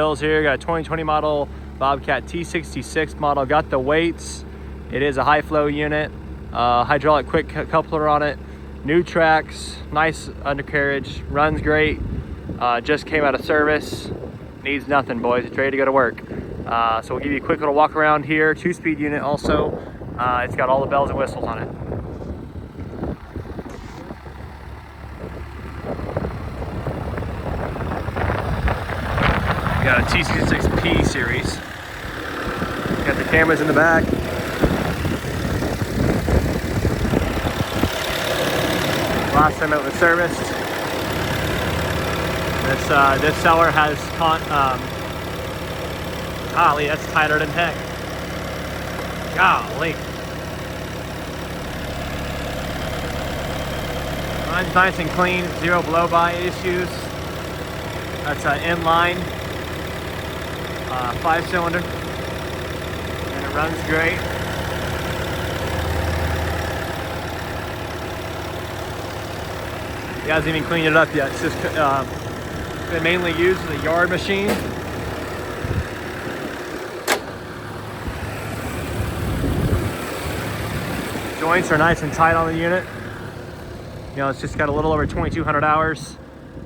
Bills here. Got a 2020 model Bobcat T66 model. Got the weights. It is a high flow unit. Hydraulic quick coupler on it. New tracks. Nice undercarriage. Runs great. Just came out of service. Needs nothing, boys. It's ready to go to work. So we'll give you a quick little walk around here. 2-speed unit also. It's got all the bells and whistles on it. Got a T66P series. Got the cameras in the back. Last time it was serviced. This seller has golly, that's tighter than heck. Golly. Runs nice and clean, zero blow-by issues. That's inline, 5-cylinder, and it runs great. He hasn't even cleaned it up yet. It's just been mainly used as a yard machine. Joints are nice and tight on the unit. You know, it's just got a little over 2,200 hours.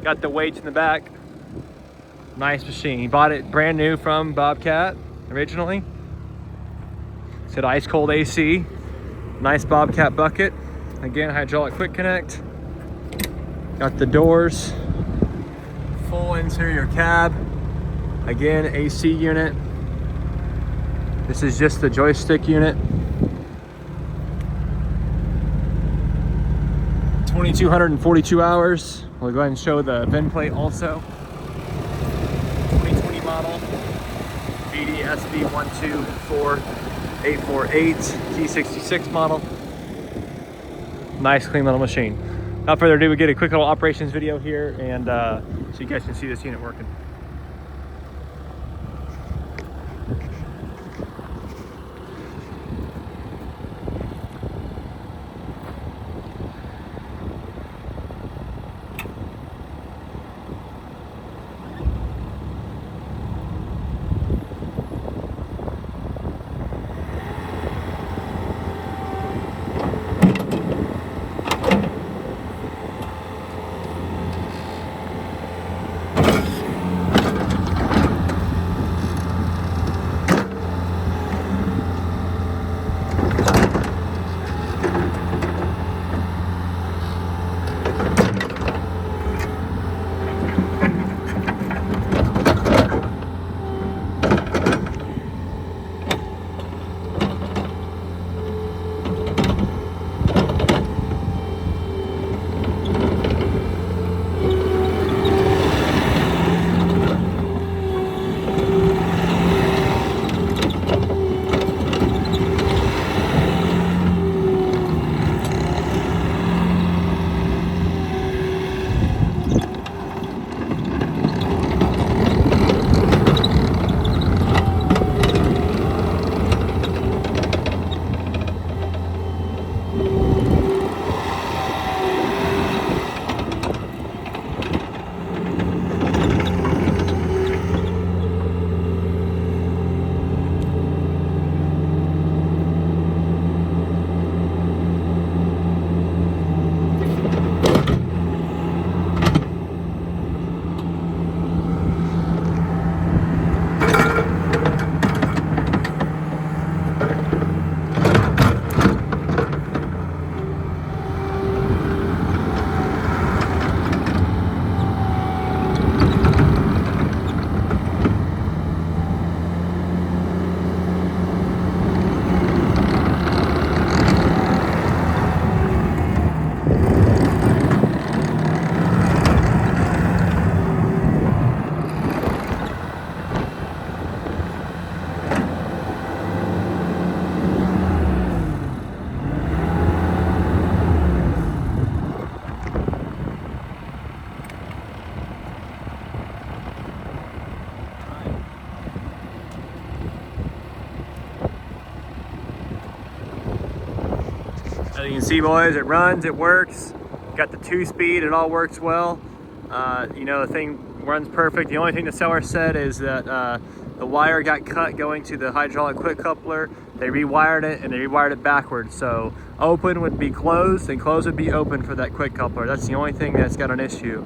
Got the weights in the back. Nice machine. He bought it brand new from Bobcat originally. Said ice cold AC. Nice Bobcat bucket. Again, hydraulic quick connect. Got the doors. Full interior cab. Again, AC unit. This is just the joystick unit. 2,242 hours. We'll go ahead and show the VIN plate also. 2020 model. BDSB124848 T66 model. Nice clean little machine. Without further ado, we get a quick little operations video here, and so you guys can see this unit working. As you can see, boys, it runs, it works. Got the 2-speed, it all works well. You know, the thing runs perfect. The only thing the seller said is that the wire got cut going to the hydraulic quick coupler. They rewired it and they rewired it backwards. So open would be closed and closed would be open for that quick coupler. That's the only thing that's got an issue.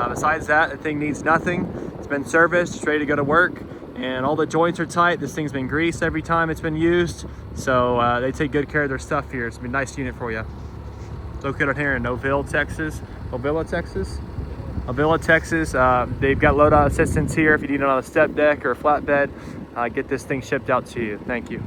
Besides that, the thing needs nothing. It's been serviced, it's ready to go to work, and all the joints are tight. This thing's been greased every time it's been used. So they take good care of their stuff here. It's been a nice unit for you. Located here in Ovilla, Texas. Ovilla, Texas. They've got loadout assistance here if you need it on a step deck or a flatbed. Get this thing shipped out to you. Thank you.